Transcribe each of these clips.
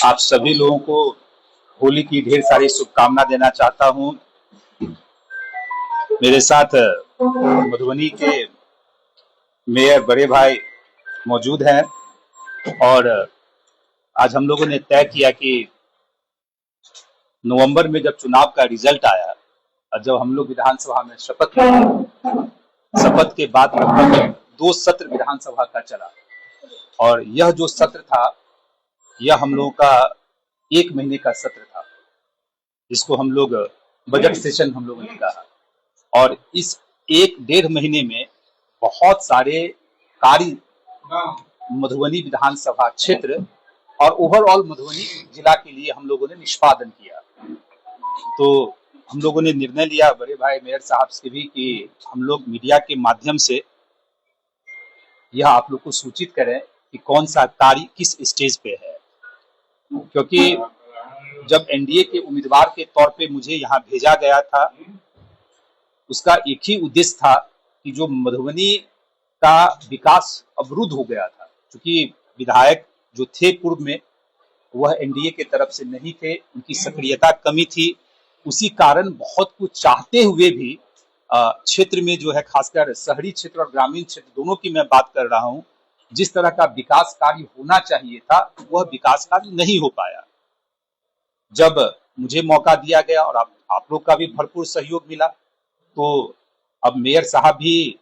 आप सभी लोगों को होली की ढेर सारी शुभकामना देना चाहता हूं। मेरे साथ मधुबनी के मेयर बड़े भाई मौजूद हैं और आज हम लोगों ने तय किया कि नवंबर में जब चुनाव का रिजल्ट आया और जब हम लोग विधानसभा में शपथ के बाद लगभग 2 सत्र विधानसभा का चला और यह जो सत्र था यह हम लोगों का 1 महीने का सत्र था, जिसको हम लोग बजट सेशन हम लोगों ने कहा। और इस 1-1.5 महीने में बहुत सारे कार्य मधुबनी विधानसभा क्षेत्र और ओवरऑल मधुबनी जिला के लिए हम लोगों ने निष्पादन किया। तो हम लोगों ने निर्णय लिया बड़े भाई मेयर साहब से भी कि हम लोग मीडिया के माध्यम से यह आप लोग को सूचित करें कि कौन सा कार्य किस स्टेज पे है, क्योंकि जब एनडीए के उम्मीदवार के तौर पे मुझे यहाँ भेजा गया था, उसका एक ही उद्देश्य था कि जो मधुबनी का विकास अवरुद्ध हो गया था, क्योंकि विधायक जो थे पूर्व में वह एनडीए के तरफ से नहीं थे, उनकी सक्रियता कमी थी। उसी कारण बहुत कुछ चाहते हुए भी क्षेत्र में जो है, खासकर शहरी क्षेत्र और ग्रामीण क्षेत्र दोनों की मैं बात कर रहा हूँ, जिस तरह का विकास कार्य होना चाहिए था वह विकास कार्य नहीं हो पाया। जब मुझे मौका दिया गया और आप लोग का भी भरपूर सहयोग मिला, तो अब मेयर साहब भी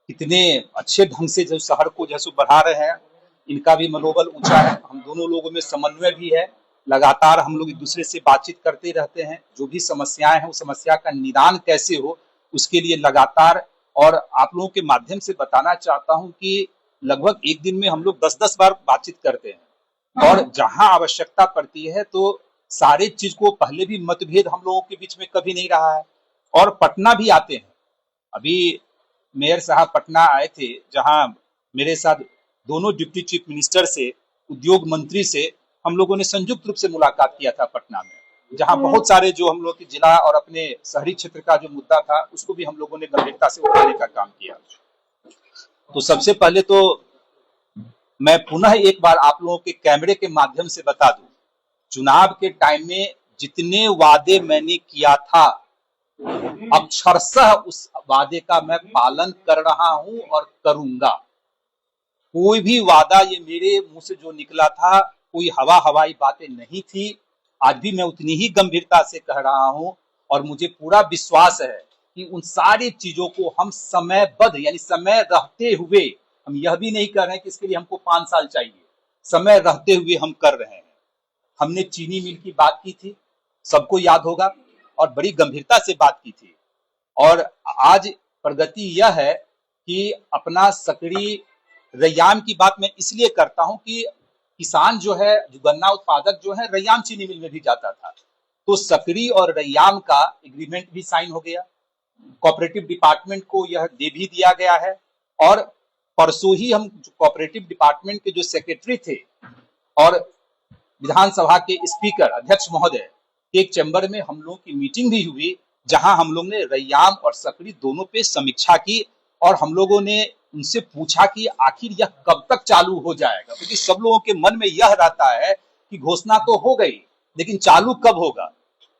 कितने अच्छे ढंग से जो शहर को जैसे बढ़ा रहे हैं, इनका भी मनोबल ऊंचा है। हम दोनों लोगों में समन्वय भी है, लगातार हम लोग एक दूसरे से बातचीत करते रहते हैं। जो भी समस्याएं हैं उस समस्या का निदान कैसे हो उसके लिए लगातार, और आप लोगों के माध्यम से बताना चाहता हूं कि लगभग एक दिन में हम लोग 10-10 बार बातचीत करते हैं और जहां आवश्यकता पड़ती है तो सारे चीज को, पहले भी मतभेद हम लोगों के बीच में कभी नहीं रहा है। और पटना भी आते हैं, अभी मेयर साहब पटना आए थे, जहां मेरे साथ दोनों डिप्टी चीफ मिनिस्टर से, उद्योग मंत्री से हम लोगों ने संयुक्त रूप से मुलाकात किया था पटना में, जहां बहुत सारे जो हम लोग के जिला और अपने शहरी क्षेत्र का जो मुद्दा था उसको भी हम लोगों ने गंभीरता से उठाने का काम किया। तो सबसे पहले तो मैं पुनः एक बार आप लोगों के कैमरे के माध्यम से बता दूं, चुनाव के टाइम में जितने वादे मैंने किया था अक्षरशः उस वादे का मैं पालन कर रहा हूं और करूंगा। कोई भी वादा ये मेरे मुंह से जो निकला था कोई हवाई बातें नहीं थी। आज भी मैं उतनी ही गंभीरता से कह रहा हूं और मुझे पूरा विश्वास है कि उन सारी चीजों को हम समयबद्ध, यानी समय रहते हुए, हम यह भी नहीं कर रहे हैं कि इसके लिए हमको 5 साल चाहिए, समय रहते हुए हम कर रहे हैं। हमने चीनी मिल की बात की थी, सबको याद होगा, और बड़ी गंभीरता से बात की थी। और आज प्रगति यह है कि अपना सकड़ी रैयाम की बात मैं इसलिए करता हूं कि किसान जो है, जो गन्ना उत्पादक जो है, रैयाम चीनी मिल में भी जाता था, तो सकड़ी और रैयाम का एग्रीमेंट भी साइन हो गया। कोऑपरेटिव डिपार्टमेंट को यह दे भी दिया गया है। और परसों ही हम कोऑपरेटिव डिपार्टमेंट के जो सेक्रेटरी थे और विधानसभा के स्पीकर अध्यक्ष महोदय के एक चैम्बर में हम लोगों की मीटिंग भी हुई, जहां हम लोग ने रैयाम और सकड़ी दोनों पे समीक्षा की और हम लोगों ने उनसे पूछा कि आखिर यह कब तक चालू हो जाएगा, क्योंकि सब लोगों के मन में यह रहता है कि घोषणा तो हो गई लेकिन चालू कब होगा।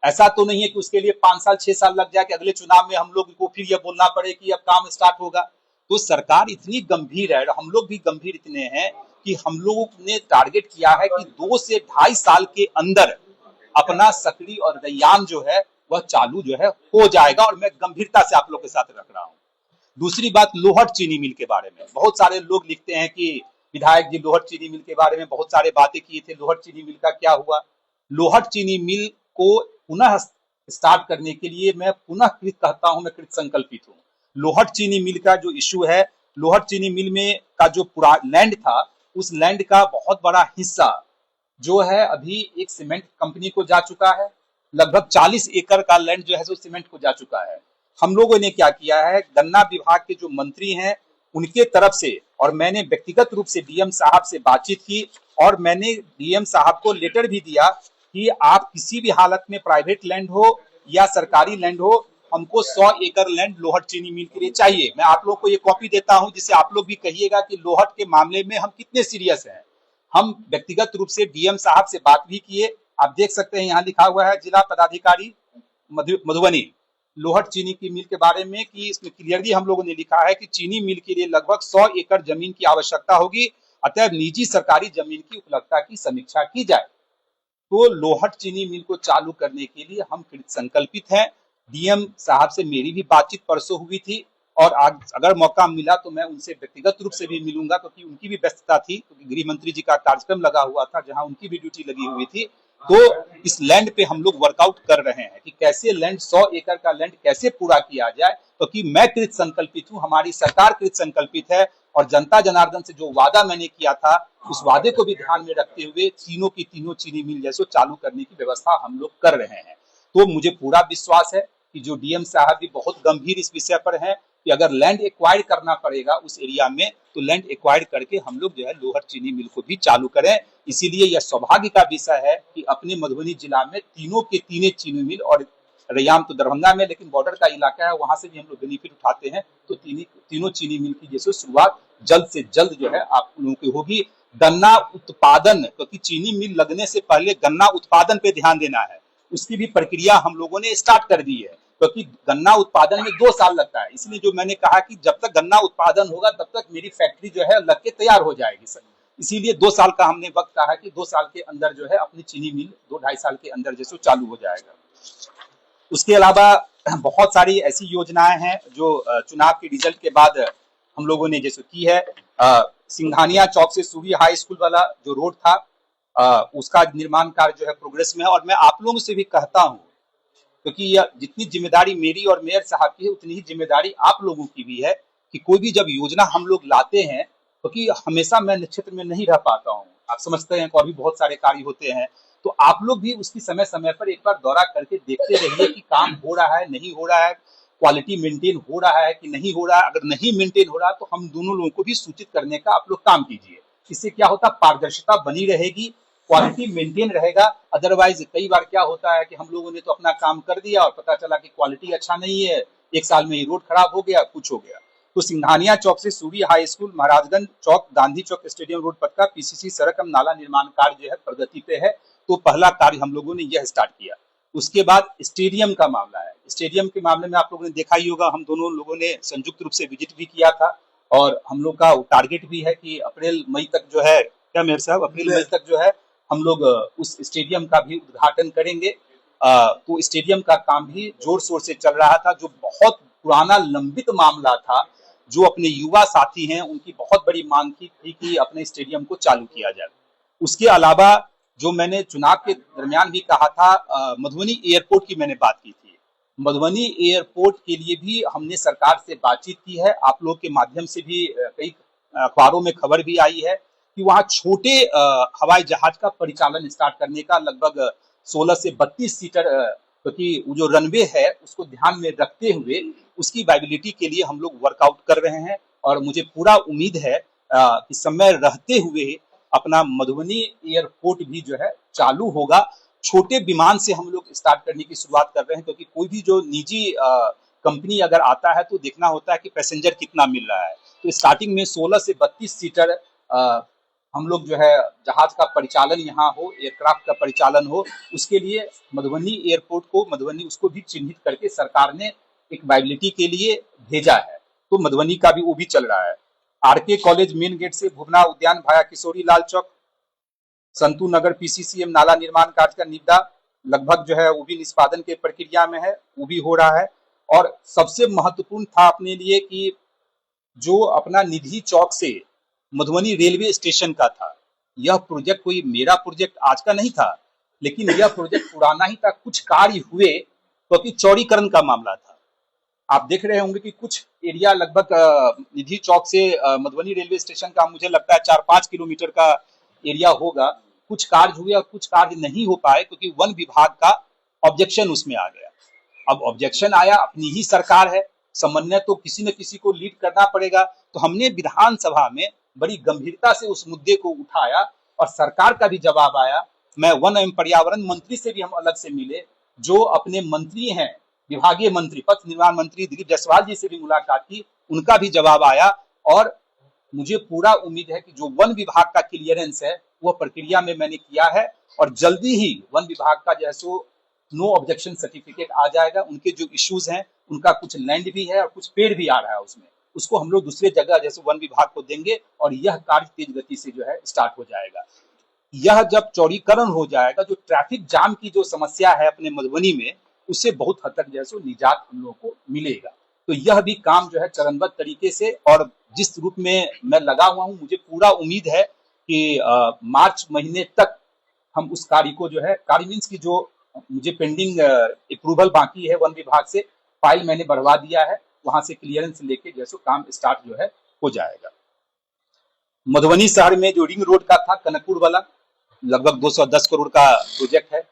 ऐसा तो नहीं है कि उसके लिए 5 साल 6 साल लग जाए कि अगले चुनाव में हम लोग को फिर यह बोलना पड़े कि अब काम स्टार्ट होगा। तो सरकार इतनी गंभीर है, हम लोग भी गंभीर इतने हैं कि हम लोगों ने टारगेट किया है कि 2 से 2.5 साल के अंदर अपना सकड़ी और रैयाम जो है वह चालू जो है हो जाएगा, और मैं गंभीरता से आप लोग के साथ रख रहा हूं। दूसरी बात, लोहट चीनी मिल के बारे में बहुत सारे लोग लिखते हैं कि विधायक जी लोहट चीनी मिल के बारे में बहुत सारे बातें किए थे, लोहट चीनी मिल का क्या हुआ। लोहट चीनी मिल को पुनः स्टार्ट करने के लिए मैं पुनः कृत कहता हूं, मैं कृत संकल्पित हूं। लोहट चीनी मिल का जो इशू है, लोहट चीनी मिल में का जो पूरा लैंड था, उस लैंड का बहुत बड़ा हिस्सा जो है अभी एक सीमेंट कंपनी को जा चुका है। लगभग 40 एकड़ का लैंड जो है वो सीमेंट को जा चुका है। हम लोगों ने क्या किया है, गन्ना विभाग के जो मंत्री हैं उनके तरफ से, और मैंने व्यक्तिगत रूप से डीएम साहब से बातचीत की और मैंने डीएम साहब को लेटर भी दिया कि आप किसी भी हालत में प्राइवेट लैंड हो या सरकारी लैंड हो, हमको 100 एकड़ लैंड लोहट चीनी मिल के लिए चाहिए। मैं आप लोग को ये कॉपी देता हूं जिससे आप लोग भी कहिएगा कि लोहट के मामले में हम कितने सीरियस हैं। हम व्यक्तिगत रूप से डीएम साहब से बात भी किए। आप देख सकते हैं यहाँ लिखा हुआ है जिला पदाधिकारी मधुबनी लोहट चीनी की मिल के बारे में कि इसमें क्लियरली हम लोगों ने लिखा है कि चीनी मिल के लिए लगभग 100 एकड़ जमीन की आवश्यकता होगी, अतः निजी सरकारी जमीन की उपलब्धता की समीक्षा की जाए। तो लोहट चीनी मिल को चालू करने के लिए हम कृत संकल्पित हैं। डीएम साहब से मेरी भी बातचीत परसों हुई थी और आज अगर मौका मिला तो मैं उनसे व्यक्तिगत रूप से भी मिलूंगा, क्योंकि उनकी भी व्यस्तता थी, क्योंकि गृह मंत्री जी का कार्यक्रम लगा हुआ था जहां उनकी भी ड्यूटी लगी हुई थी। तो इस लैंड पे हम लोग वर्कआउट कर रहे हैं कि कैसे लैंड 100 एकड़ का लैंड कैसे पूरा किया जाए, क्योंकि मैं कृत संकल्पित हूँ, हमारी सरकार कृत संकल्पित है और जनता जनार्दन से जो वादा मैंने किया था उस वादे को भी ध्यान में रखते हुए तीनों की तीनों चीनी मिल जैसे चालू करने की व्यवस्था हम लोग कर रहे हैं। तो मुझे पूरा विश्वास है कि जो डीएम साहब भी बहुत गंभीर इस विषय पर हैं कि अगर लैंड एक्वायर करना पड़ेगा उस एरिया में तो लैंड एक्वायर करके हम लोग जो है लोहट चीनी मिल को भी चालू करें। इसीलिए यह सौभाग्य का विषय है कि अपने मधुबनी जिला में तीनों के तीनों चीनी मिल, और रैयाम तो दरभंगा में लेकिन बॉर्डर का इलाका है वहां से भी हम लोग बेनिफिट उठाते हैं, तो तीनों चीनी मिल की जैसे शुरुआत जल्द से जल्द जो है आप लोगों की होगी। गन्ना उत्पादन, क्योंकि चीनी मिल लगने से पहले गन्ना उत्पादन पे ध्यान देना है, उसकी भी प्रक्रिया हम लोगों ने स्टार्ट कर दी है, क्योंकि गन्ना उत्पादन में 2 साल लगता है। इसलिए जो मैंने कहा कि जब तक गन्ना उत्पादन होगा तब तक मेरी फैक्ट्री जो है लग के तैयार हो जाएगी सर। इसीलिए 2 साल का हमने वक्त कहा कि 2 साल के अंदर जो है अपनी चीनी मिल 2-2.5 साल के अंदर जैसे चालू हो जाएगा। उसके अलावा बहुत सारी ऐसी योजनाएं हैं जो चुनाव के रिजल्ट के बाद हम लोगों ने जैसे की है। सिंघानिया चौक से सूरी हाई स्कूल वाला जो रोड था उसका निर्माण कार्य जो है प्रोग्रेस में है, और मैं आप लोगों से भी कहता हूं क्योंकि यह जितनी जिम्मेदारी मेरी और मेयर साहब की है उतनी ही जिम्मेदारी आप लोगों की भी है कि कोई भी जब योजना हम लोग लाते हैं, क्योंकि हमेशा मैं क्षेत्र में नहीं रह पाता हूँ, आप समझते हैं, और भी बहुत सारे कार्य होते हैं, तो आप लोग भी उसकी समय समय पर एक बार दौरा करके देखते रहिए कि काम हो रहा है नहीं हो रहा है, क्वालिटी मेंटेन हो रहा है कि नहीं हो रहा है। अगर नहीं मेंटेन हो रहा तो हम दोनों लोगों को भी सूचित करने का आप लोग काम कीजिए। इससे क्या होता, पारदर्शिता बनी रहेगी, क्वालिटी मेंटेन रहेगा। अदरवाइज कई बार क्या होता है कि हम लोगों ने तो अपना काम कर दिया और पता चला कि क्वालिटी अच्छा नहीं है, 1 साल में ही रोड खराब हो गया, कुछ हो गया। तो सिंघानिया चौक से सूरी हाई स्कूल, महाराजगंज चौक, गांधी चौक, स्टेडियम रोड पथ का पीसीसी सड़क एवं नाला निर्माण कार्य जो है प्रगति पे है। तो पहला कार्य हम लोगों ने यह स्टार्ट किया। उसके बाद स्टेडियम का मामला है। स्टेडियम के मामले में आप लोगों ने देखा ही होगा, हम दोनों लोगों ने संयुक्त रूप से विजिट भी किया था और हम लोग का टारगेट भी है कि अप्रैल मई तक जो है, क्या मेयर साहब, अप्रैल मई तक जो है हम लोग उस स्टेडियम का भी उद्घाटन करेंगे। तो स्टेडियम का काम भी जोर शोर से चल रहा था, जो बहुत पुराना लंबित मामला था, जो अपने युवा साथी हैं उनकी बहुत बड़ी मांग थी कि अपने स्टेडियम को चालू किया जाए। उसके अलावा जो मैंने चुनाव के दरमियान भी कहा था, मधुबनी एयरपोर्ट की मैंने बात की थी। मधुबनी एयरपोर्ट के लिए भी हमने सरकार से बातचीत की है, आप लोग के माध्यम से भी कई अखबारों में खबर भी आई है कि वहाँ छोटे हवाई जहाज का परिचालन स्टार्ट करने का लगभग 16 से 32 सीटर, क्योंकि वो जो रनवे है उसको ध्यान में रखते हुए उसकी वायबिलिटी के लिए हम लोग वर्कआउट कर रहे हैं। और मुझे पूरा उम्मीद है कि समय रहते हुए अपना मधुबनी एयरपोर्ट भी जो है चालू होगा। छोटे विमान से हम लोग स्टार्ट करने की शुरुआत कर रहे हैं, क्योंकि कोई भी जो निजी कंपनी अगर आता है तो देखना होता है कि पैसेंजर कितना मिल रहा है। तो स्टार्टिंग में 16 से 32 सीटर हम लोग जो है जहाज का परिचालन यहाँ हो, एयरक्राफ्ट का परिचालन हो, उसके लिए मधुबनी एयरपोर्ट को, मधुबनी उसको भी चिन्हित करके सरकार ने एक वायबिलिटी के लिए भेजा है। तो मधुबनी का भी वो भी चल रहा है। आरके कॉलेज मेन गेट से भुवना उद्यान भाया किशोरी लाल चौक, संतू नगर पीसीसीएम नाला निर्माण कार्य का निविदा लगभग जो है वो भी निष्पादन के प्रक्रिया में है, वो भी हो रहा है। और सबसे महत्वपूर्ण था अपने लिए कि जो अपना निधि चौक से मधुबनी रेलवे स्टेशन का था, यह प्रोजेक्ट कोई मेरा प्रोजेक्ट आज का नहीं था, लेकिन यह प्रोजेक्ट पुराना ही था। कुछ कार्य हुए क्योंकि चौड़ीकरण का मामला था। आप देख रहे होंगे कि कुछ एरिया लगभग निधि चौक से मधुबनी रेलवे स्टेशन का मुझे लगता है 4-5 किलोमीटर का एरिया होगा। कुछ कार्य हुए और कुछ कार्य नहीं हो पाए क्योंकि वन विभाग का ऑब्जेक्शन उसमें आ गया। अब ऑब्जेक्शन आया, अपनी ही सरकार है, समन्वय तो किसी न किसी को लीड करना पड़ेगा। तो हमने विधानसभा में बड़ी गंभीरता से उस मुद्दे को उठाया और सरकार का भी जवाब आया। मैं वन एवं पर्यावरण मंत्री से भी हम अलग से मिले, जो अपने मंत्री हैं, विभागीय मंत्री, पथ निर्माण मंत्री दिलीप जायसवाल जी से भी मुलाकात की, उनका भी जवाब आया। और मुझे पूरा उम्मीद है कि जो वन विभाग का क्लियरेंस है वह प्रक्रिया में मैंने किया है और जल्दी ही वन विभाग का जो है सो नो ऑब्जेक्शन सर्टिफिकेट आ जाएगा। उनके जो इश्यूज हैं, उनका कुछ लैंड भी है और कुछ पेड़ भी आ रहा है उसमें, उसको हम लोग दूसरे जगह जैसे वन विभाग को देंगे और यह कार्य तेज गति से जो है स्टार्ट हो जाएगा। यह जब चौड़ीकरण हो जाएगा, जो ट्रैफिक जाम की जो समस्या है अपने मधुबनी में, उससे बहुत हद तक जो है सो निजात हम लोगों को मिलेगा। तो यह भी काम जो है चरणबद्ध तरीके से और जिस रूप में मैं लगा हुआ हूँ, मुझे पूरा उम्मीद है कि मार्च महीने तक हम उस कार्य को जो है, कार्य मीन्स की जो मुझे पेंडिंग अप्रूवल बाकी है वन विभाग से, फाइल मैंने बढ़वा दिया है, वहां से क्लियरेंस लेके जैसे काम स्टार्ट जो है हो जाएगा। मधुबनी शहर में जो रिंग रोड का था कनकपुर वाला, लगभग 210 करोड़ का प्रोजेक्ट है,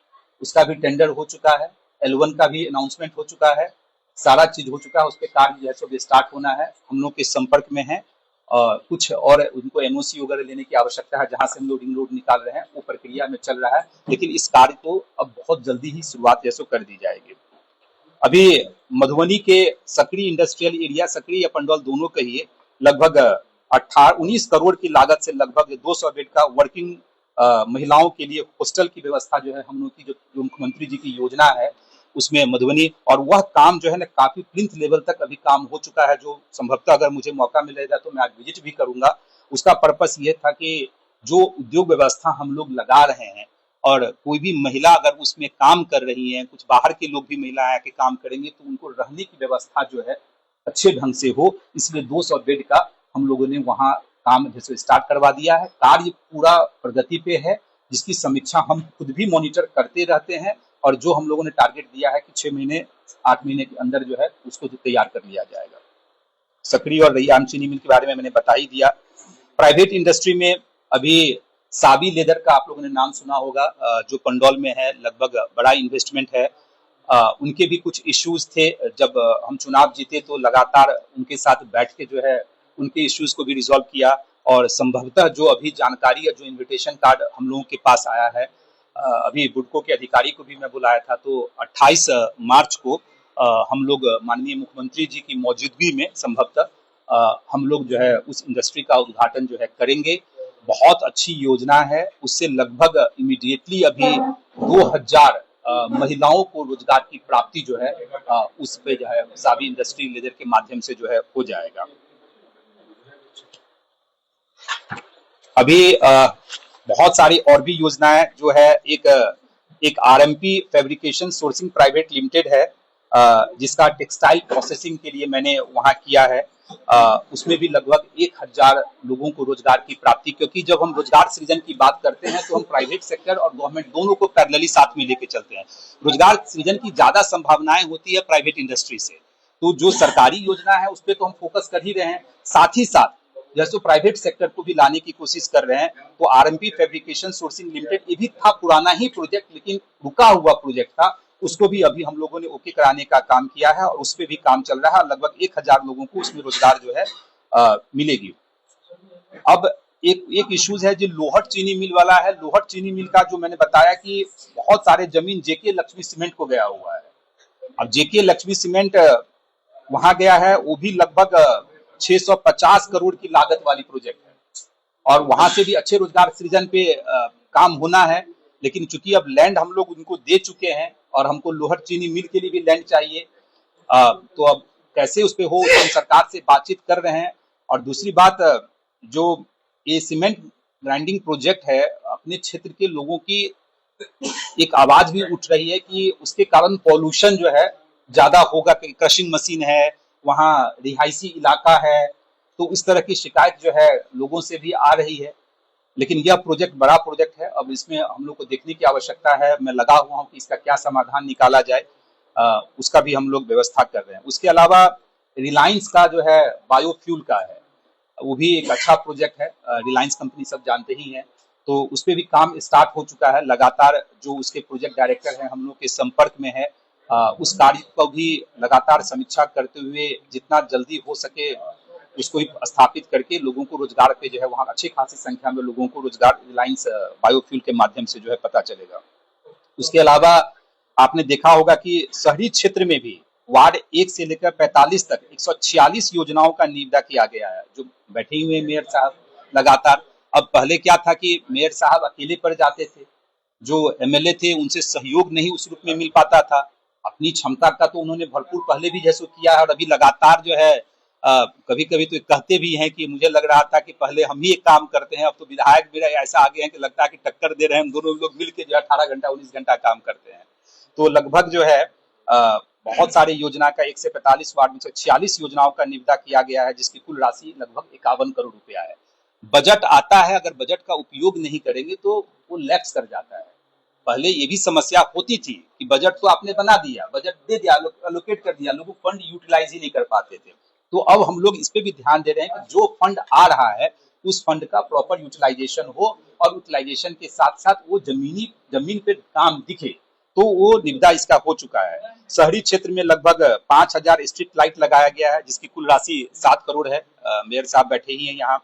उसका भी टेंडर हो चुका है, L1 का भी अनाउंसमेंट हो चुका है, सारा चीज हो चुका है, उस पर कार्य जो है सो स्टार्ट होना है। हम लोग के संपर्क में है, कुछ और उनको एनओसी वगैरह लेने की आवश्यकता है, जहां से हम लोग रिंग रोड निकाल रहे हैं, वो प्रक्रिया में चल रहा है, लेकिन इस कार्य को अब बहुत जल्दी ही शुरुआत जैसो कर दी जाएगी। अभी मधुबनी के सकरी इंडस्ट्रियल एरिया, सकरी या पंडौल दोनों कहिए, लगभग 19 करोड़ की लागत से लगभग 200 बेड का वर्किंग महिलाओं के लिए हॉस्टल की व्यवस्था जो है हम लोग की जो मुख्यमंत्री जी की योजना है उसमें मधुबनी, और वह काम जो है ना काफी प्लिंथ लेवल तक अभी काम हो चुका है, जो संभवतः अगर मुझे मौका मिलेगा तो मैं आज विजिट भी करूंगा। उसका पर्पस ये था कि जो उद्योग व्यवस्था हम लोग लगा रहे हैं और कोई भी महिला अगर उसमें काम कर रही है, कुछ बाहर के लोग भी महिला आके काम करेंगे तो उनको रहने की व्यवस्था जो है अच्छे ढंग से हो, इसलिए 200 बेड का हम लोगों ने वहाँ काम जैसे स्टार्ट करवा दिया है। कार्य पूरा प्रगति पे है, जिसकी समीक्षा हम खुद भी मॉनिटर करते रहते हैं और जो हम लोगों ने टारगेट दिया है कि 6 महीने 8 महीने के अंदर जो है उसको तैयार कर लिया जाएगा। सकरी और रैयाम चीनी मिल के बारे में मैंने बता ही दिया। प्राइवेट इंडस्ट्री में अभी साबी लेदर का आप लोगों ने नाम सुना होगा, जो पंडौल में है, लगभग बड़ा इन्वेस्टमेंट है। उनके भी कुछ इश्यूज थे, जब हम चुनाव जीते तो लगातार उनके साथ बैठ के जो है उनके इश्यूज को भी रिजॉल्व किया और संभवतः जो अभी जानकारी या जो इनविटेशन कार्ड हम लोगों के पास आया है, अभी बुडको के अधिकारी को भी मैं बुलाया था, तो 28 मार्च को हम लोग माननीय मुख्यमंत्री जी की मौजूदगी में संभवतः हम लोग जो है उस इंडस्ट्री का उद्घाटन जो है करेंगे। बहुत अच्छी योजना है, उससे लगभग इमीडिएटली अभी 2000 महिलाओं को रोजगार की प्राप्ति जो है उस पे जो है साबी इंडस्ट्री लेदर के माध्यम से जो है हो जाएगा। अभी बहुत सारी और भी योजनाएं जो है, एक RMP fabrication sourcing private limited है, जिसका टेक्सटाइल प्रोसेसिंग के लिए मैंने वहां किया है। उसमें भी लगभग 1000 लोगों को रोजगार की प्राप्ति, क्योंकि जब हम रोजगार सृजन की बात करते हैं तो हम प्राइवेट सेक्टर और गवर्नमेंट दोनों को पैरेलली साथ में लेके चलते हैं। रोजगार सृजन की ज्यादा संभावनाएं होती है प्राइवेट इंडस्ट्री से, तो जो सरकारी योजना है उस पर तो हम फोकस कर ही रहे हैं, साथ ही साथ जैसे प्राइवेट सेक्टर को भी लाने की कोशिश कर रहे हैं। तो आरएमपी फैब्रिकेशन सोर्सिंग लिमिटेड, ये भी था पुराना ही प्रोजेक्ट, लेकिन रुका हुआ प्रोजेक्ट था, उसको भी अभी हम लोगों ने ओके कराने का काम किया है और उस पर भी काम चल रहा है। लगभग 1000 लोगों को उसमें रोजगार जो है मिलेगी। अब एक इश्यूज है जो लोहट चीनी मिल वाला है। लोहट चीनी मिल का जो मैंने बताया कि बहुत सारे जमीन जेके लक्ष्मी सीमेंट को गया हुआ है। अब जेके लक्ष्मी सीमेंट वहां गया है, वो भी लगभग 650 करोड़ की लागत वाली प्रोजेक्ट है और वहां से भी अच्छे रोजगार सृजन पे काम होना है। लेकिन चूंकि अब लैंड हम लोग उनको दे चुके हैं और हमको लोहट चीनी मिल के लिए भी लैंड चाहिए, तो अब कैसे उस पे हो, हम सरकार से बातचीत कर रहे हैं। और दूसरी बात, जो ये सीमेंट ग्राइंडिंग प्रोजेक्ट है, अपने क्षेत्र के लोगों की एक आवाज भी उठ रही है कि उसके कारण पॉल्यूशन जो है ज्यादा होगा, क्रशिंग मशीन है, वहाँ रिहायशी इलाका है, तो इस तरह की शिकायत जो है लोगों से भी आ रही है। लेकिन यह प्रोजेक्ट बड़ा प्रोजेक्ट है, अब इसमें हम लोग को देखने की आवश्यकता है। मैं लगा हुआ हूँ कि इसका क्या समाधान निकाला जाए, उसका भी हम लोग व्यवस्था कर रहे हैं। उसके अलावा रिलायंस का जो है बायोफ्यूल का है, वो भी एक अच्छा प्रोजेक्ट है, रिलायंस कंपनी सब जानते ही हैं, तो उस पर भी काम स्टार्ट हो चुका है। लगातार जो उसके प्रोजेक्ट डायरेक्टर हैं हम लोग के संपर्क में है, उस कार्य को भी लगातार समीक्षा करते हुए जितना जल्दी हो सके उसको स्थापित करके लोगों को रोजगार पे जो है वहाँ अच्छी खासी संख्या में लोगों को रोजगार रिलायंस बायोफ्यूल के माध्यम से जो है पता चलेगा। उसके अलावा आपने देखा होगा कि शहरी क्षेत्र में भी वार्ड 1 से लेकर 45 तक 146 योजनाओं का निविदा किया गया है, जो बैठे हुए मेयर साहब लगातार। अब पहले क्या था कि मेयर साहब अकेले पड़ जाते थे, जो एमएलए थे उनसे सहयोग नहीं उस रूप में मिल पाता था। अपनी क्षमता का तो उन्होंने भरपूर पहले भी जैसे किया है और अभी लगातार जो है कभी-कभी तो कहते भी हैं कि मुझे लग रहा था कि पहले हम ही एक काम करते हैं, अब तो विधायक भी ऐसा आ गए हैं कि लगता है कि टक्कर दे रहे हैं, हम दोनों लोग मिलके जो है 18 घंटा 19 घंटा काम करते हैं। तो लगभग जो है बहुत सारे योजना का 1 से 45 वार्ड में से 46 योजनाओं का निविदा किया गया है, जिसकी कुल राशि लगभग 51 करोड़ रुपया है। बजट आता है, अगर बजट का उपयोग नहीं करेंगे तो वो लैप्स कर जाता है। पहले ये भी समस्या होती थी कि बजट तो आपने बना दिया, बजट दे दिया, एलोकेट कर दिया, लोग फंड यूटिलाइज ही नहीं कर पाते थे। तो अब हम लोग इस पे भी ध्यान दे रहे हैं कि जो फंड आ रहा है उस फंड का प्रॉपर यूटिलाइजेशन हो और यूटिलाइजेशन के साथ साथ वो जमीन पे काम दिखे। तो वो निविदा इसका हो चुका है। शहरी क्षेत्र में लगभग 5000 स्ट्रीट लाइट लगाया गया है, जिसकी कुल राशि 7 करोड़ है। मेयर साहब बैठे ही हैं यहाँ।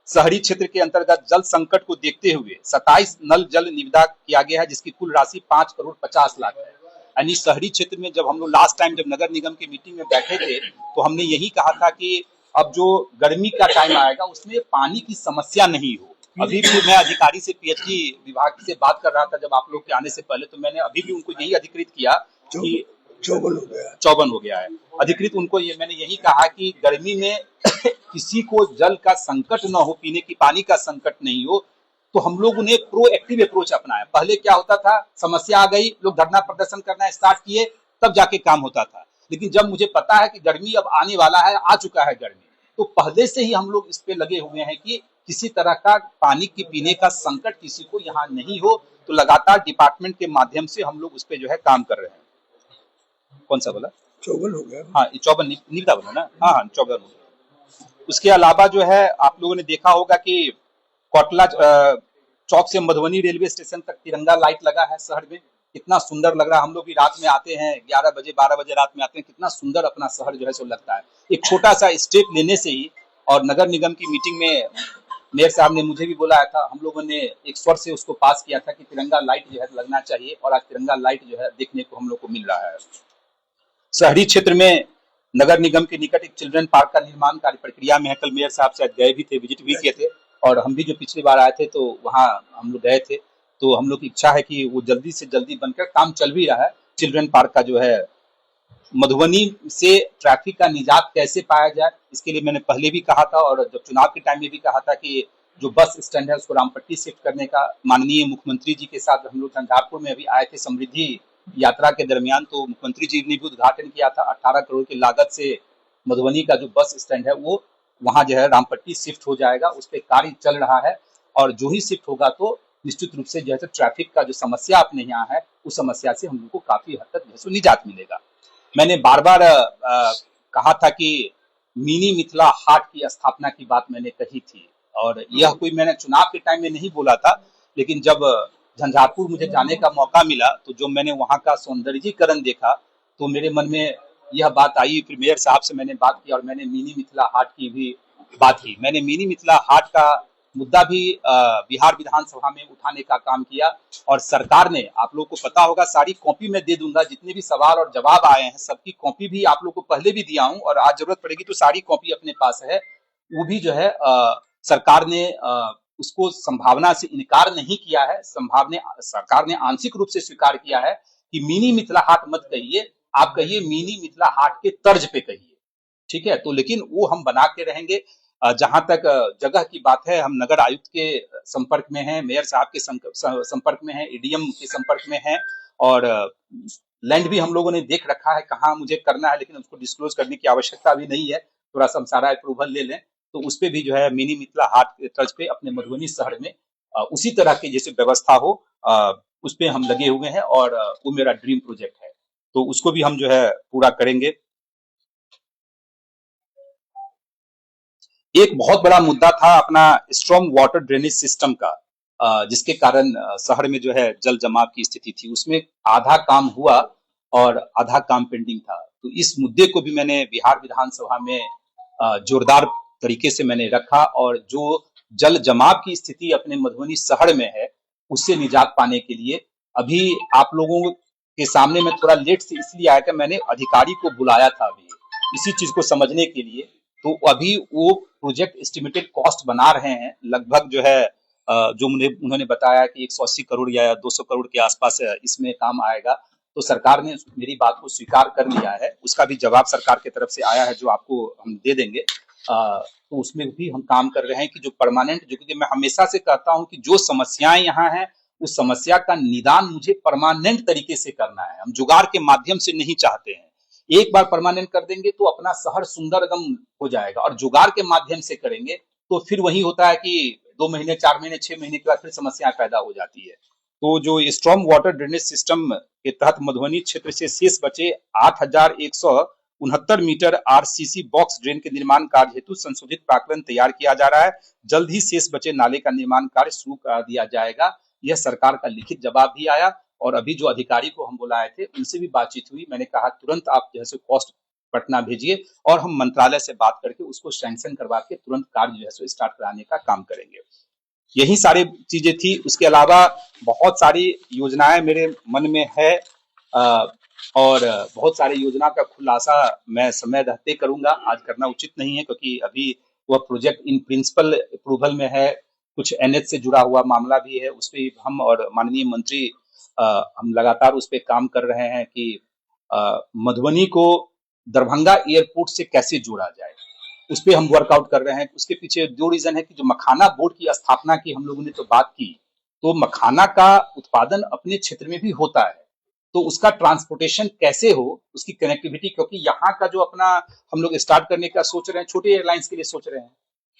शहरी क्षेत्र के अंतर्गत जल संकट को देखते हुए 27 नल जल निविदा किया गया है, जिसकी कुल राशि 5 करोड़ 50 लाख है। यानी शहरी क्षेत्र में जब हम लोग लास्ट टाइम जब नगर निगम की मीटिंग में बैठे थे तो हमने यही कहा था कि अब जो गर्मी का टाइम आएगा उसमें पानी की समस्या नहीं हो। अभी भी मैं अधिकारी से पीएचडी विभाग से बात कर रहा था जब आप लोग के आने से पहले, तो मैंने अभी भी उनको यही अधिकृत किया कि 54 हो गया है अधिकृत। उनको ये मैंने यही कहा कि गर्मी में किसी को जल का संकट न हो, पीने की पानी का संकट नहीं हो, तो हम लोग उन्हें प्रोएक्टिव अप्रोच अपनाया। पहले क्या होता था, समस्या आ गई, लोग धरना प्रदर्शन करना स्टार्ट किए, तब जाके काम होता था। लेकिन जब मुझे पता है कि गर्मी अब आने वाला है, आ चुका है गर्मी, तो पहले से ही हम लोग इस पे लगे हुए हैं कि किसी तरह का पानी की पीने का संकट किसी को यहाँ नहीं हो। तो लगातार डिपार्टमेंट के माध्यम से हम लोग उस पे जो है काम कर रहे हैं। कौन सा बोला? 54 हो गया। हाँ, 54 निविदा बोला ना। हाँ 54 हो गया। उसके अलावा जो है आप लोगों ने देखा होगा कि कोटला चौक से मधुबनी रेलवे स्टेशन तक तिरंगा लाइट लगा है शहर में। कितना सुंदर लग रहा है। हम लोग भी रात में आते हैं, 11 बजे 12 बजे रात में आते हैं, कितना सुंदर अपना शहर जो है सो लगता है। एक छोटा सा स्टेप लेने से ही, और नगर निगम की मीटिंग में मेयर साहब ने मुझे भी बुलाया था, हम लोगों ने एक स्वर से उसको पास किया था कि तिरंगा लाइट जो है लगना चाहिए, और आज तिरंगा लाइट जो है देखने को हम लोग को मिल रहा है। शहरी क्षेत्र में नगर निगम के निकट एक चिल्ड्रन पार्क का निर्माण कार्य प्रक्रिया में है। कल मेयर साहब शायद गए भी थे, विजिट भी किए थे, और हम भी जो पिछली बार आए थे तो वहाँ हम लोग गए थे। तो हम लोग की इच्छा है कि वो जल्दी से जल्दी बनकर, काम चल भी रहा है चिल्ड्रन पार्क का जो है। मधुबनी से ट्रैफिक का निजात कैसे पाया जाए, इसके लिए मैंने पहले भी कहा था और जब चुनाव के टाइम में भी कहा था कि जो बस स्टैंड है उसको रामपट्टी शिफ्ट करने का, माननीय मुख्यमंत्री जी के साथ हम लोग झंझारपुर में अभी आए थे समृद्धि यात्रा के दरमियान, तो मुख्यमंत्री जी ने भी उद्घाटन किया था। 18 करोड़ की लागत से मधुबनी का जो बस स्टैंड है वो वहाँ जो है रामपट्टी शिफ्ट हो जाएगा। उस पर कार्य चल रहा है, और जो ही शिफ्ट होगा तो निश्चित रूप से जो है ट्रैफिक का जो समस्या अपने यहाँ है उस समस्या से हम लोग को काफी हद तक जो है निजात मिलेगा। मैंने बार बार कहा था कि मिनी मिथिला हाट की स्थापना की बात मैंने कही थी, और यह कोई मैंने चुनाव के टाइम में नहीं बोला था, लेकिन जब झंझारपुर मुझे जाने का मौका मिला तो जो मैंने वहाँ का सौंदर्यीकरण देखा तो मेरे मन में यह बात आई। फिर मेयर साहब से मैंने बात की और मैंने मिनी मिथिला हाट की भी बात की। मैंने मिनी मिथिला हाट का मुद्दा भी बिहार विधानसभा में उठाने का काम किया, और सरकार ने, आप लोगों को पता होगा, सारी कॉपी मैं दे दूंगा, जितने भी सवाल और जवाब आए हैं सबकी कॉपी भी आप लोगों को पहले भी दिया हूं, और आज जरूरत पड़ेगी तो सारी कॉपी अपने पास है। वो भी जो है सरकार ने उसको संभावना से इनकार नहीं किया है। सरकार ने आंशिक रूप से स्वीकार किया है कि मिनी मिथिला हाट मत कहिए, आप कहिए मिनी मिथिला हाट के तर्ज पे कहिए, ठीक है। तो लेकिन वो हम बना के रहेंगे। जहां तक जगह की बात है, हम नगर आयुक्त के संपर्क में हैं, मेयर साहब के संपर्क में हैं, एडीएम के संपर्क में हैं, और लैंड भी हम लोगों ने देख रखा है कहाँ मुझे करना है, लेकिन उसको डिस्क्लोज करने की आवश्यकता भी नहीं है। थोड़ा सा हम सारा अप्रूवल ले लें तो उस पे भी जो है मिनी मिथिला हाट के तर्ज पे अपने मधुबनी शहर में उसी तरह की जैसे व्यवस्था हो, उस पे हम लगे हुए हैं, और वो मेरा ड्रीम प्रोजेक्ट है, तो उसको भी हम जो है पूरा करेंगे। एक बहुत बड़ा मुद्दा था अपना स्ट्रॉन्ग वाटर ड्रेनेज सिस्टम का, जिसके कारण शहर में जो है जल जमाव की स्थिति थी, उसमें आधा काम हुआ और आधा काम पेंडिंग था। तो इस मुद्दे को भी मैंने बिहार विधानसभा में जोरदार तरीके से मैंने रखा, और जो जल जमाव की स्थिति अपने मधुबनी शहर में है उससे निजात पाने के लिए अभी आप लोगों के सामने मैं थोड़ा लेट से इसलिए आया कि मैंने अधिकारी को बुलाया था अभी इसी चीज को समझने के लिए। तो अभी वो प्रोजेक्ट एस्टिमेटेड कॉस्ट बना रहे हैं, लगभग जो है जो उन्होंने बताया कि 180 करोड़ या 200 करोड़ के आसपास इसमें काम आएगा। तो सरकार ने मेरी बात को स्वीकार कर लिया है, उसका भी जवाब सरकार की तरफ से आया है जो आपको हम दे देंगे। तो उसमें भी हम काम कर रहे हैं कि जो परमानेंट, जो क्योंकि मैं हमेशा से कहता हूं कि जो समस्याएं यहाँ हैं उस समस्या का निदान मुझे परमानेंट तरीके से करना है, हम जुगाड़ के माध्यम से नहीं चाहते हैं। एक बार परमानेंट कर देंगे तो अपना शहर सुंदर एकदम हो जाएगा, और जुगाड़ के माध्यम से करेंगे तो फिर वही होता है कि 2 महीने 4 महीने 6 महीने के बाद फिर समस्याएं पैदा हो जाती है। तो जो स्ट्रॉम वाटर ड्रेनेज सिस्टम के तहत मधुबनी क्षेत्र से शेष बचे 8,169 मीटर आरसीसी बॉक्स ड्रेन के निर्माण कार्य हेतु संशोधित प्राकलन तैयार किया जा रहा है। जल्द ही शेष बचे नाले का निर्माण कार्य शुरू कर दिया जाएगा। यह सरकार का लिखित जवाब भी आया, और अभी जो अधिकारी को हम बुलाए थे उनसे भी बातचीत हुई। मैंने कहा तुरंत आप जैसे कॉस्ट पटना भेजिए और हम मंत्रालय से बात करके उसको सैंक्शन करवा के तुरंत कार्य जो है सो स्टार्ट कराने का काम करेंगे। यही सारी चीजें थी। उसके अलावा बहुत सारी योजनाएं मेरे मन में है, और बहुत सारी योजना का खुलासा मैं समय रहते करूंगा, आज करना उचित नहीं है क्योंकि अभी वह प्रोजेक्ट इन प्रिंसिपल अप्रूवल में है। कुछ एनएच से जुड़ा हुआ मामला भी है, उस पर हम और माननीय मंत्री हम लगातार उस पर काम कर रहे हैं कि मधुबनी को दरभंगा एयरपोर्ट से कैसे जोड़ा जाए, उस पर हम वर्कआउट कर रहे हैं। उसके पीछे 2 रीजन है कि जो मखाना बोर्ड की स्थापना की हम लोगों ने तो बात की, तो मखाना का उत्पादन अपने क्षेत्र में भी होता है, तो उसका ट्रांसपोर्टेशन कैसे हो, उसकी कनेक्टिविटी, क्योंकि यहाँ का जो अपना हम लोग स्टार्ट करने का सोच रहे हैं छोटे एयरलाइंस के लिए सोच रहे हैं,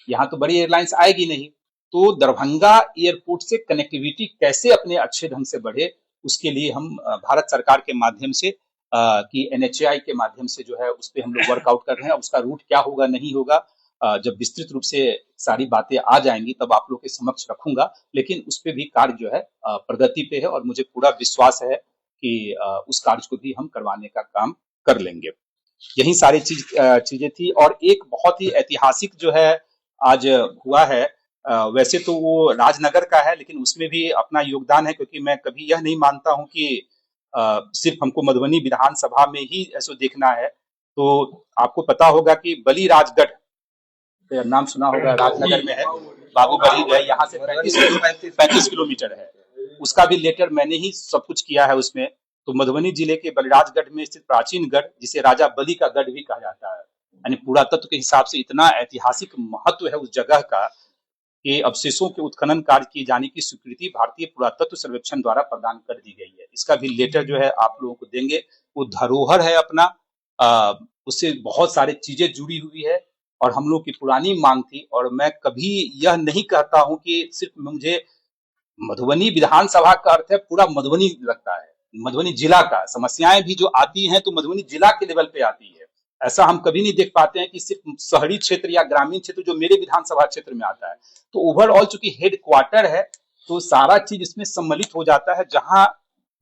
यहाँ तो बड़ी एयरलाइंस आएगी नहीं, तो दरभंगा एयरपोर्ट से कनेक्टिविटी कैसे अपने अच्छे ढंग से बढ़े, उसके लिए हम भारत सरकार के माध्यम से कि एनएचएआई के माध्यम से जो है उस पर हम लोग वर्कआउट कर रहे हैं। उसका रूट क्या होगा नहीं होगा, जब विस्तृत रूप से सारी बातें आ जाएंगी तब आप लोग के समक्ष रखूंगा, लेकिन उस पर भी कार्य जो है प्रगति पे है और मुझे पूरा विश्वास है कि उस कार्य को भी हम करवाने का काम कर लेंगे। यही सारी चीजें थी। और एक बहुत ही ऐतिहासिक जो है आज हुआ है, वैसे तो वो राजनगर का है लेकिन उसमें भी अपना योगदान है, क्योंकि मैं कभी यह नहीं मानता हूं कि सिर्फ हमको मधुबनी विधानसभा में ही ऐसा देखना है। तो आपको पता होगा कि बली राजगढ़, नाम सुना होगा, राजनगर में है, बाबूबली जो है यहाँ से 35 किलोमीटर है, उसका भी लेटर मैंने ही सब कुछ किया है उसमें। तो मधुबनी जिले के बलिराजगढ़ में स्थित प्राचीन गढ़, जिसे राजा बलि का गढ़ भी कहा जाता है, यानी पुरातत्व के हिसाब से इतना ऐतिहासिक महत्व है उस जगह का कि अवशेषों के उत्खनन कार्य किए जाने की स्वीकृति भारतीय पुरातत्व सर्वेक्षण द्वारा प्रदान कर दी गई है। इसका भी लेटर जो है आप लोगों को देंगे। वो धरोहर है अपना, उससे बहुत सारी चीजें जुड़ी हुई है और हम लोग की पुरानी मांग थी। और मैं कभी यह नहीं कहता हूं कि सिर्फ मुझे मधुबनी विधानसभा का अर्थ है पूरा मधुबनी लगता है, मधुबनी जिला का समस्याएं भी जो आती हैं तो मधुबनी जिला के लेवल पे आती है। ऐसा हम कभी नहीं देख पाते हैं कि सिर्फ शहरी क्षेत्र या ग्रामीण क्षेत्र जो मेरे विधानसभा क्षेत्र में आता है। तो ओवरऑल चूंकि हेड क्वार्टर है तो सारा चीज इसमें सम्मिलित हो जाता है, जहां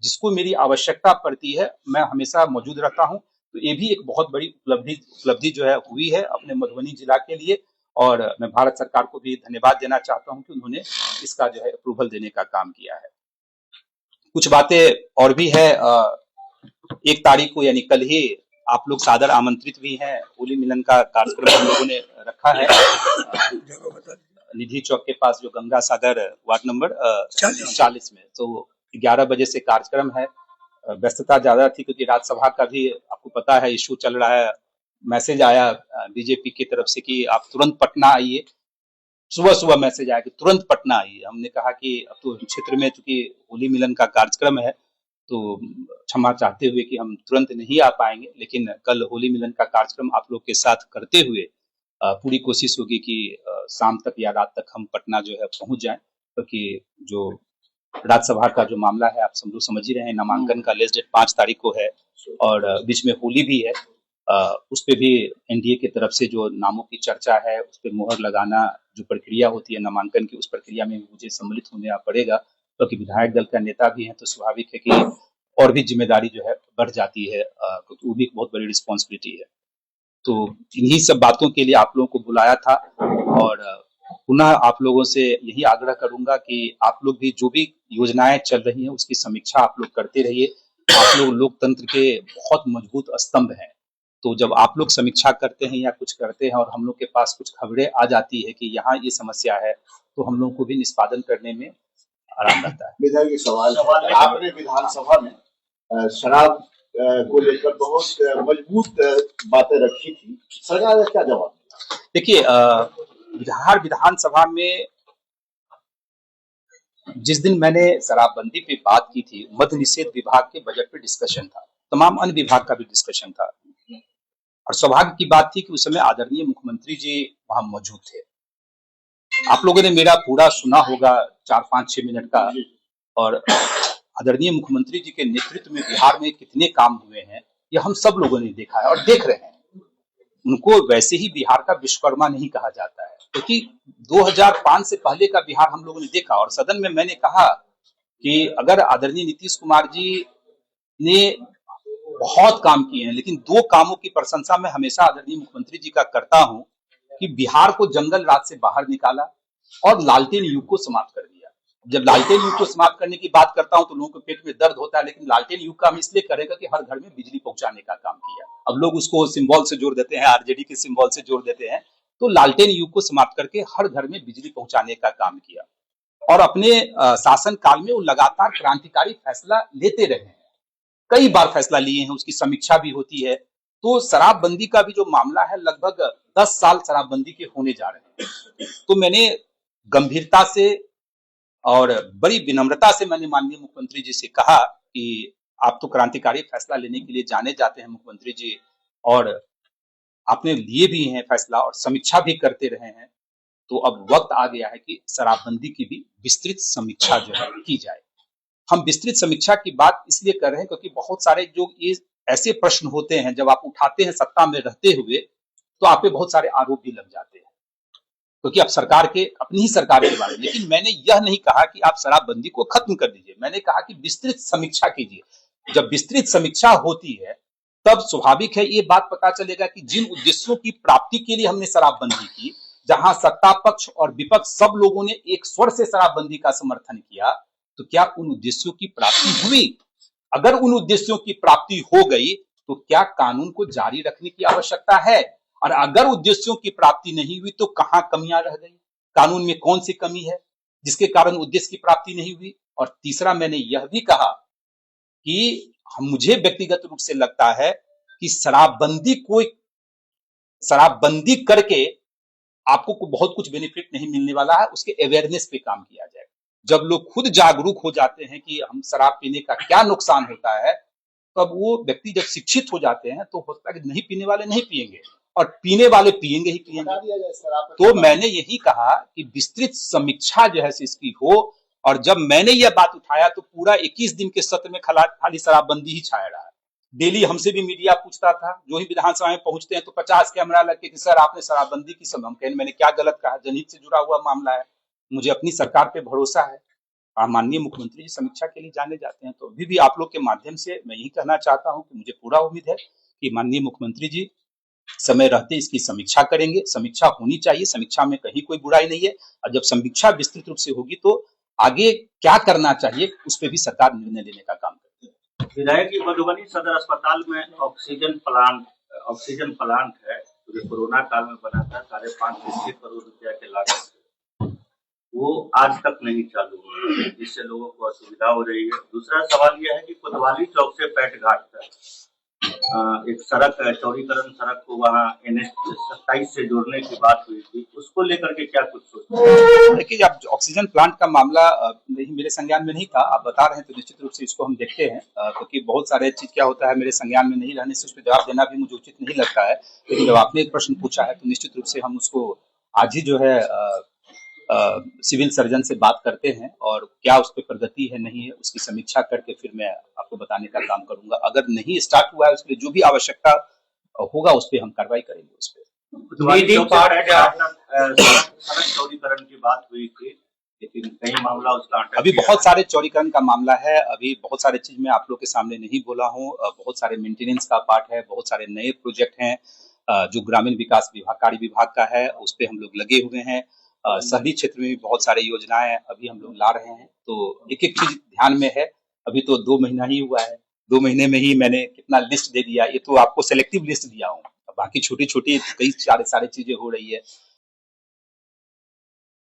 जिसको मेरी आवश्यकता पड़ती है मैं हमेशा मौजूद रहता हूं। तो ये भी एक बहुत बड़ी उपलब्धि जो है हुई है अपने मधुबनी जिला के लिए, और मैं भारत सरकार को भी धन्यवाद देना चाहता हूं कि उन्होंने इसका जो है अप्रूवल देने का काम किया है। कुछ बातें और भी है, 1 तारीख को यानी कल ही आप लोग सादर आमंत्रित भी हैं। होली मिलन का कार्यक्रम हम लोगों ने रखा है निधि चौक के पास, जो गंगा सागर वार्ड नंबर 40 में। तो 11 बजे से कार्यक्रम है। व्यस्तता ज्यादा थी क्योंकि राज्यसभा का भी आपको पता है इशू चल रहा है। मैसेज आया बीजेपी की तरफ से कि आप तुरंत पटना आइए, सुबह सुबह मैसेज आया कि तुरंत पटना आइए। हमने कहा कि अब तो क्षेत्र में चूंकि होली मिलन का कार्यक्रम है तो क्षमा चाहते हुए कि हम तुरंत नहीं आ पाएंगे, लेकिन कल होली मिलन का कार्यक्रम आप लोग के साथ करते हुए पूरी कोशिश होगी कि शाम तक या रात तक हम पटना जो है पहुंच जाएं, क्योंकि जो राज्यसभा का जो मामला है आप सब लोग समझ ही रहे हैं, नामांकन का लास्ट डेट 5 तारीख को है और बीच में होली भी है। उस पे भी एनडीए की तरफ से जो नामों की चर्चा है उस पर मोहर लगाना जो प्रक्रिया होती है नामांकन की, उस प्रक्रिया में मुझे सम्मिलित होना पड़ेगा, क्योंकि विधायक दल का नेता भी है तो स्वाभाविक है कि और भी जिम्मेदारी जो है बढ़ जाती है, क्योंकि वो भी बहुत बड़ी रिस्पॉन्सिबिलिटी है। तो इन्हीं सब बातों के लिए आप लोगों को बुलाया था और पुनः आप लोगों से यही आग्रह करूंगा कि आप लोग भी जो भी योजनाएं चल रही हैं उसकी समीक्षा आप लोग करते रहिए। आप लोग लोकतंत्र के बहुत मजबूत स्तंभ हैं, तो जब आप लोग समीक्षा करते हैं या कुछ करते हैं और हम लोग के पास कुछ खबरें आ जाती है कि यहाँ ये समस्या है, तो हम लोग को भी निष्पादन करने में आराम रहता है। विधायक जी, सवाल आपने विधानसभा में शराब को लेकर बहुत मजबूत बातें रखी थी, सरकार ने क्या जवाब दिया? देखिए, बिहार विधानसभा में जिस दिन मैंने शराबबंदी पे बात की थी, मद्य निषेध विभाग के बजट पे डिस्कशन था, तमाम अन्य विभाग का भी डिस्कशन था, और सौभाग्य की बात थी कि उस समय आदरणीय मुख्यमंत्री जी वहां मौजूद थे। आप लोगों ने मेरा पूरा सुना होगा 4-5-6 मिनट का, और आदरणीय मुख्यमंत्री जी के नेतृत्व में बिहार में कितने काम हुए हैं ये हम सब लोगों ने देखा है और देख रहे हैं। उनको वैसे ही बिहार का विश्वकर्मा नहीं कहा जाता है, क्योंकि 2005 से पहले का बिहार हम लोगों ने देखा, और सदन में मैंने कहा कि अगर आदरणीय नीतीश कुमार जी ने बहुत काम किए हैं, लेकिन 2 कामों की प्रशंसा मैं हमेशा आदरणीय मुख्यमंत्री जी का करता हूं कि बिहार को जंगल राज से बाहर निकाला और लालटेन युग को समाप्त कर दिया। जब लालटेन युग को समाप्त करने की बात करता हूं तो लोगों के पेट में दर्द होता है, लेकिन लालटेन युग का हम इसलिए करेगा कि हर घर में बिजली पहुंचाने का काम किया। अब लोग उसको सिंबल से जोड़ देते हैं, आरजेडी के सिंबल से जोड़ देते हैं, तो लालटेन युग को समाप्त करके हर घर में बिजली पहुंचाने का काम किया, और अपने शासन काल में वो लगातार क्रांतिकारी फैसला लेते रहे हैं, कई बार फैसला लिए हैं, उसकी समीक्षा भी होती है। तो शराबबंदी का भी जो मामला है, लगभग 10 साल शराबबंदी के होने जा रहे हैं, तो मैंने गंभीरता से और बड़ी विनम्रता से मैंने माननीय मुख्यमंत्री जी से कहा कि आप तो क्रांतिकारी फैसला लेने के लिए जाने जाते हैं मुख्यमंत्री जी, और आपने लिए भी हैं फैसला और समीक्षा भी करते रहे हैं, तो अब वक्त आ गया है कि शराबबंदी की भी विस्तृत समीक्षा जो है की जाए। हम विस्तृत समीक्षा की बात इसलिए कर रहे हैं क्योंकि बहुत सारे जो ये ऐसे प्रश्न होते हैं, जब आप उठाते हैं सत्ता में रहते हुए, तो आप पे बहुत सारे आरोप भी लग जाते हैं, क्योंकि आप सरकार के, अपनी ही सरकार के बारे में। लेकिन मैंने यह नहीं कहा कि आप शराबबंदी को खत्म कर दीजिए, मैंने कहा कि विस्तृत समीक्षा कीजिए। जब विस्तृत समीक्षा होती है तब स्वाभाविक है ये बात पता चलेगा कि जिन उद्देश्यों की प्राप्ति के लिए हमने शराबबंदी की, जहां सत्ता पक्ष और विपक्ष सब लोगों ने एक स्वर से शराबबंदी का समर्थन किया, तो क्या उन उद्देश्यों की प्राप्ति हुई? अगर उन उद्देश्यों की प्राप्ति हो गई तो क्या कानून को जारी रखने की आवश्यकता है? और अगर उद्देश्यों की प्राप्ति नहीं हुई तो कहां कमियां रह गई? कानून में कौन सी कमी है जिसके कारण उद्देश्य की प्राप्ति नहीं हुई? और तीसरा, मैंने यह भी कहा कि मुझे व्यक्तिगत रूप से लगता है कि शराबबंदी करके आपको बहुत कुछ बेनिफिट नहीं मिलने वाला है, उसके अवेयरनेस पे काम किया जाए। जब लोग खुद जागरूक हो जाते हैं कि हम शराब पीने का क्या नुकसान होता है, तब वो व्यक्ति जब शिक्षित हो जाते हैं तो होता है कि नहीं पीने वाले नहीं पिएंगे, और पीने वाले पिएंगे ही पिएंगे। तो मैंने यही कहा कि विस्तृत समीक्षा जो है इसकी हो, और जब मैंने यह बात उठाया तो पूरा 21 दिन के सत्र में खाली शराबबंदी ही छाया रहा। डेली हमसे भी मीडिया पूछता था, जो ही विधानसभा में पहुंचते हैं तो 50 कैमरा लग के कि सर आपने शराबबंदी की सब, हम कहें मैंने क्या गलत कहा, जनहित से जुड़ा हुआ मामला है, मुझे अपनी सरकार पे भरोसा है। माननीय मुख्यमंत्री जी समीक्षा के लिए जाने जाते हैं, तो अभी भी आप लोग के माध्यम से मैं यही कहना चाहता हूं कि मुझे पूरा उम्मीद है कि माननीय मुख्यमंत्री जी समय रहते इसकी समीक्षा करेंगे। समीक्षा होनी चाहिए, समीक्षा में कहीं कोई बुराई नहीं है, और जब समीक्षा विस्तृत रूप से होगी तो आगे क्या करना चाहिए उस पर भी सरकार निर्णय लेने का काम करेगी। विधायक जी, मधुबनी सदर अस्पताल में ऑक्सीजन प्लांट है जो कोरोना काल में बना था, 5.5 करोड़ रुपया के लागत से, वो आज तक नहीं चालू हुआ, जिससे लोगों को असुविधा हो रही है। दूसरा सवाल यह है कि कोतवाली चौक से पैठ घाट तक एक सड़क चौड़ीकरण सड़क को वहाँ NH 27 से जोड़ने की बात हुई थी, उसको लेकर के क्या कुछ सोचते हैं? देखिए, अब ऑक्सीजन प्लांट का मामला नहीं, मेरे संज्ञान में नहीं था, आप बता रहे हैं तो निश्चित रूप से इसको हम देखते हैं, क्योंकि बहुत सारे चीज क्या होता है मेरे संज्ञान में नहीं रहने से उस पर जवाब देना भी मुझे उचित नहीं लगता है। लेकिन जब आपने एक प्रश्न पूछा है तो निश्चित रूप से हम उसको आज ही जो है सिविल सर्जन से बात करते हैं, और क्या उस पर प्रगति है नहीं है उसकी समीक्षा करके फिर मैं आपको बताने का काम करूंगा। अगर नहीं स्टार्ट हुआ है उसके लिए जो भी आवश्यकता होगा उस पर हम कार्रवाई करेंगे। उस पर सड़क चौड़ीकरण की बात हुई थी, लेकिन कई मामला उसका अभी बहुत सारे चौड़ीकरण का मामला है, अभी बहुत सारे चीज मैं आप लोग के सामने नहीं बोला हूँ। बहुत सारे मेंटेनेंस का पार्ट है, बहुत सारे नए प्रोजेक्ट हैं जो ग्रामीण विकास विभाग, कार्य विभाग का है, उस पर हम लोग लगे हुए हैं। शहरी क्षेत्र में भी बहुत सारे योजनाएं अभी हम लोग ला रहे हैं, तो एक एक चीज ध्यान में है। अभी तो 2 महीना ही हुआ है, 2 महीने में ही मैंने कितना लिस्ट दे दिया। ये तो आपको सेलेक्टिव लिस्ट दिया हूँ, बाकी छोटी छोटी कई सारे सारी चीजें हो रही है।